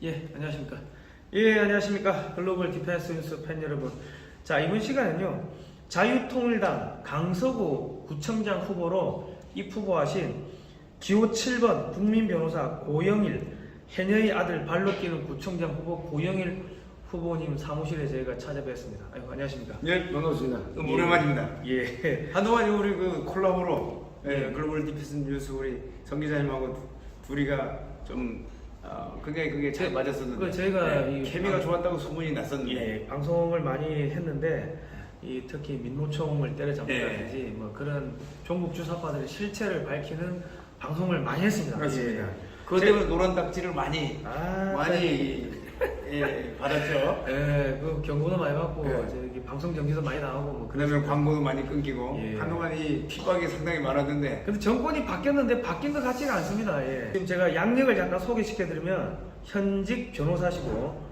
예, 안녕하십니까. 예, 안녕하십니까. 글로벌 디펜스 뉴스 팬 여러분. 자, 이번 시간은요, 자유통일당 강서구 구청장 후보로 입후보하신 기호 7번 국민변호사 고영일, 해녀의 아들 발로 뛰는 구청장 후보 고영일 후보님 사무실에 저희가 찾아뵙습니다. 아이고, 안녕하십니까. 네, 반갑습니다. 오랜만입니다. 예. 한동안 우리 그 콜라보로 예. 글로벌 디펜스 뉴스 우리 성 기자님하고 둘이가 좀 그게 잘 맞았었는데 저희가 이 케미가 좋았다고 소문이 났었는데 예, 방송을 많이 했는데 특히 민노총을 때려잡는다든지 뭐 그런 종북 주사파들의 실체를 밝히는 방송을 많이 했습니다. 그렇습니다. 예. 그것 때문에 노란 딱지를 많이 받았죠. 예, 그 경고도 많이 받고 예. 저기 방송 정지도 많이 나오고 뭐 그다음에 그랬습니다. 광고도 많이 끊기고 예. 한동안 이 핍박이 상당히 많았는데 근데 정권이 바뀌었는데 바뀐 것 같지가 않습니다. 예. 지금 제가 양력을 잠깐 소개시켜드리면 현직 변호사시고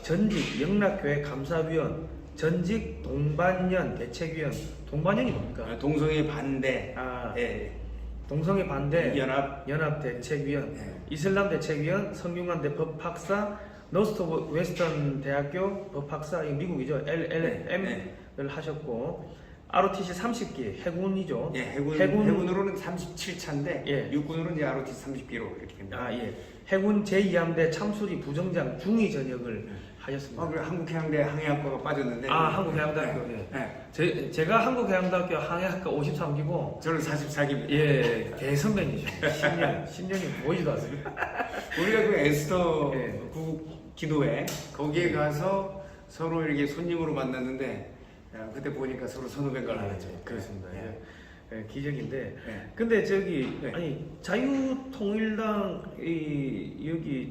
전직 영락교회 감사위원, 전직 동반년 대책위원. 동반년이 뭡니까? 동성애 반대, 동성애 반대 연합 대책위원, 예. 이슬람 대책위원, 성균관대 법학사, 노스트 웨스턴 대학교 법학사, 이 미국이죠. LLM을 하셨고 ROTC 30기 해군이죠. 예, 해군으로는 37차인데 예. 육군으로는 이제 ROTC 30기로 이렇게 됩니다. 예. 해군 제2함대 참수리 부정장 중위 전역을 하셨습니다. 그리고 한국해양대 항해학과가 빠졌는데 한국해양대학교. 제가 한국해양대학교 항해학과 53기고 저는 44기입니다. 예, 대선배님이죠. 10년이 보이지도 않습니다. 우리가 그 에스더 예. 기도회 거기에 가서 서로 이렇게 손님으로 만났는데 그때 보니까 서로 선후배가를 하죠. 그렇습니다. 기적인데. 예. 근데 저기 예. 아니 자유통일당 여기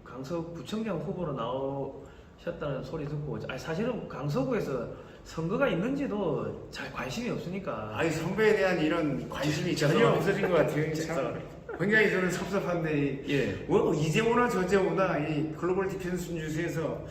강서구청장 후보로 나오셨다는 소리 듣고 사실은 강서구에서 선거가 있는지도 잘 관심이 없으니까. 아니 선배에 대한 이런 관심이 전혀 없어진 것 같아요. 참 굉장히 저는 섭섭한데 이제오나 저제오나 이 글로벌 디펜스 뉴스에서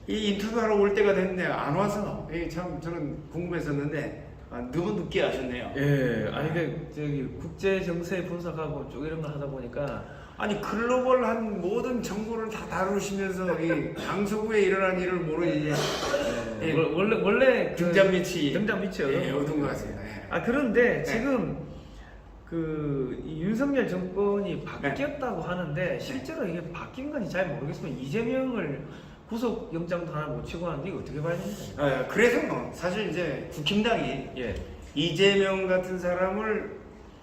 이 인터뷰하러 올 때가 됐는데 안 와서 참 저는 궁금했었는데 너무 늦게 하셨네요. 예, 아니 저기 국제 정세 분석하고 쭉 이런 거 하다 보니까 아니 글로벌한 모든 정보를 다 다루시면서 이 강서구에 일어난 일을 모르니 원래 등잔 밑이 어두운 것 같습니다. 그런데 지금 이 윤석열 정권이 바뀌었다고 하는데 실제로 이게 바뀐 건지 잘 모르겠으면 이재명을 구속 영장도 하나 못 치고 하는데 이거 어떻게 봐야 됩니까? 그래서 사실 이제 국힘당이 이재명 같은 사람을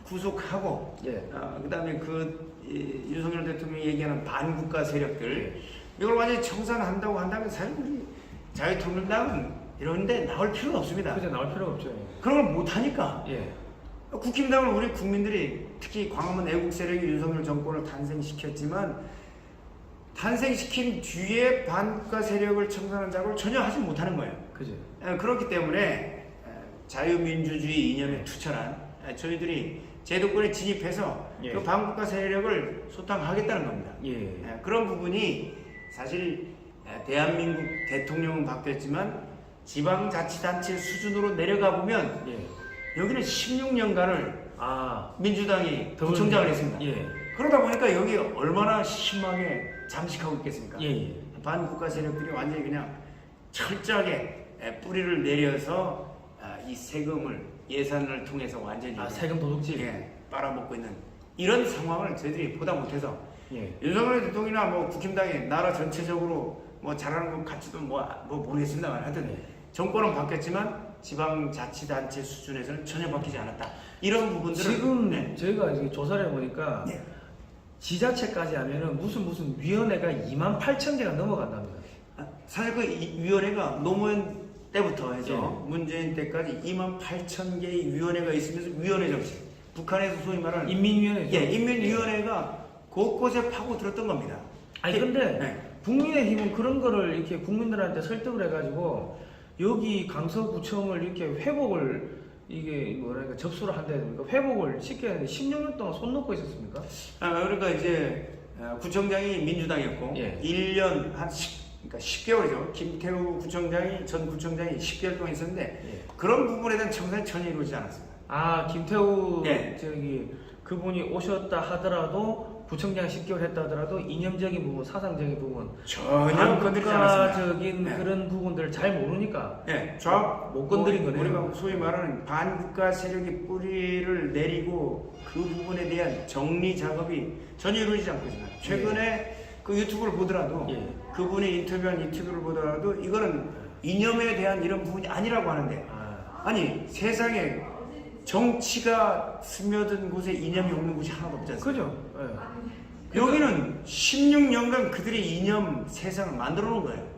구속하고 그다음에 윤석열 대통령이 얘기하는 반국가 세력들 이걸 완전히 청산한다고 한다면 사실 우리 자유통일당은 이런데 나올 필요가 없습니다. 그죠, 나올 필요가 없죠. 그런 걸 못하니까 국힘당을 우리 국민들이 특히 광화문 애국 세력이 윤석열 정권을 탄생시켰지만 탄생시킨 뒤에 반국가 세력을 청산하는 작업을 전혀 하지 못하는 거예요. 그죠. 그렇기 때문에 자유민주주의 이념에 투철한 저희들이 제도권에 진입해서 그 반국가 세력을 소탕하겠다는 겁니다. 그런 부분이 사실 대한민국 대통령은 바뀌었지만 지방자치단체 수준으로 내려가 보면 여기는 16년간을 민주당이 구청장을 했습니다. 그러다 보니까 여기 얼마나 심하게 잠식하고 있겠습니까? 반국가 세력들이 완전히 그냥 철저하게 뿌리를 내려서 이 세금을 예산을 통해서 완전히 세금 도둑질 빨아먹고 있는 이런 상황을 저희들이 보다 못해서 윤석열 대통령이나 뭐 국힘당이 나라 전체적으로 뭐 잘하는 것 같지도 뭐 모르겠습니다만 하여튼 정권은 바뀌었지만 지방자치단체 수준에서는 전혀 바뀌지 않았다. 이런 부분들을 지금 저희가 조사를 해보니까 지자체까지 하면은 무슨 위원회가 28,000개가 넘어간답니다. 사실 그 위원회가 노무현 때부터 해서 문재인 때까지 28,000개의 위원회가 있으면서 위원회 정신, 북한에서 소위 말하는 인민위원회죠. 인민위원회가 곳곳에 파고들었던 겁니다. 근데 국민의힘은 그런 거를 이렇게 국민들한테 설득을 해가지고 여기 강서구청을 이렇게 회복을 접수를 한다야 됩니까? 회복을 시켜야 하는데 16년 동안 손 놓고 있었습니까? 그러니까 이제 구청장이 민주당이었고 1년 한 10개월이죠. 김태우 전 구청장이 10개월 동안 있었는데 그런 부분에 대한 청산이 전혀 이루어지지 않았습니다. 김태우 그분이 오셨다 하더라도 구청장 10개월 했다 하더라도 이념적인 부분, 사상적인 부분, 전혀 건드리지 않았습니다. 반국가적인 네. 그런 부분들을 잘 모르니까 네, 못 건드린 거네요. 우리가 소위 말하는 반국가 세력의 뿌리를 내리고 그 부분에 대한 정리 작업이 전혀 이루어지지 않고 있습니다. 최근에 그 유튜브를 보더라도 예. 그분이 인터뷰한 유튜브를 보더라도 이거는 이념에 대한 이런 부분이 아니라고 하는데 아니 세상에 정치가 스며든 곳에 이념이 없는 곳이 하나도 없지 않습니까? 그죠? 예. 여기는 16년간 그들의 이념 세상을 만들어 놓은 거예요.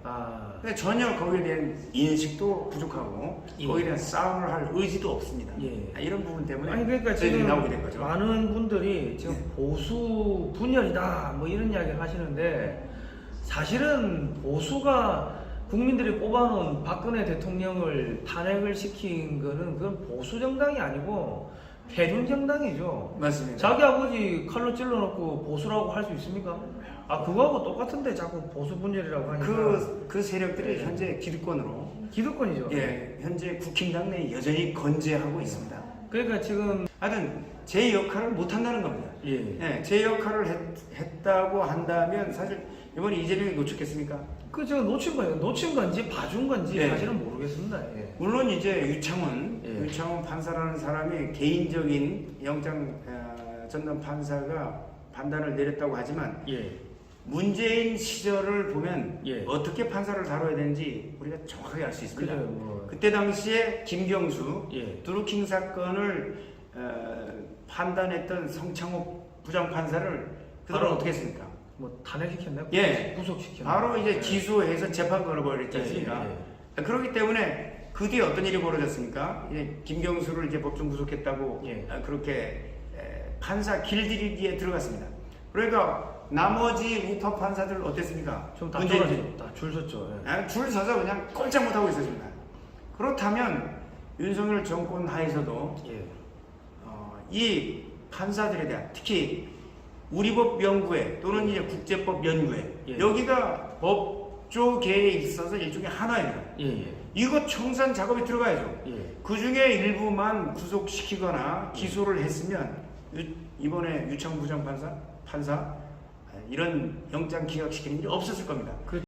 근데 전혀 거기에 대한 인식도 부족하고 예. 거기에 대한 싸움을 할 의지도 없습니다. 예. 이런 부분 때문에 아니 그러니까 저희들이 지금 나오게 된 거죠. 많은 분들이 지금 네. 보수 분열이다 뭐 이런 이야기를 하시는데 사실은 보수가 국민들이 뽑아놓은 박근혜 대통령을 탄핵을 시킨 거는 그건 보수 정당이 아니고 패륜 정당이죠. 맞습니다. 자기 아버지 칼로 찔러놓고 보수라고 할 수 있습니까? 그거하고 똑같은데 자꾸 보수 분열이라고 하니까 그 세력들이 네. 현재 기득권으로 기득권이죠. 현재 국힘당 내에 여전히 건재하고 있습니다. 그러니까 지금 하여튼 제 역할을 못 한다는 겁니다. 예. 제 역할을 했다고 한다면 사실 이번에 이재명이 놓쳤겠습니까? 그 놓친 거예요. 놓친 건지 봐준 건지 예. 사실은 모르겠습니다. 예. 물론 이제 유창훈 예. 판사라는 사람이 개인적인 영장 전담 판사가 판단을 내렸다고 하지만 예. 문재인 시절을 보면 예. 어떻게 판사를 다뤄야 되는지 우리가 정확하게 알 수 있습니다. 그죠, 뭐. 그때 당시에 김경수 예. 드루킹 사건을 판단했던 성창호 부장판사를 그들은 바로 어떻게 했습니까? 뭐 탄핵시켰나요? 예. 구속시켰나요? 바로 이제 예. 기소해서 재판 걸어버렸지 않습니까? 그렇기 때문에 그 뒤에 어떤 일이 벌어졌습니까? 이제 김경수를 이제 법정 구속했다고 예. 그렇게 판사 길들이기에 들어갔습니다. 그러니까 나머지 우파 판사들 어땠습니까? 좀다 문재인 줄 섰죠. 줄 서서 그냥 꼼짝 못하고 있었습니다. 그렇다면 윤석열 정권 하에서도 예. 이 판사들에 대한 특히 우리법 연구회 또는 이제 국제법 연구회 예. 여기가 법조계에 있어서 일종의 하나입니다. 예. 이거 청산 작업이 들어가야죠. 예. 그 중에 일부만 구속시키거나 기소를 했으면 이번에 유창 부장판사 이런 영장 기각시키는 일이 없었을 겁니다.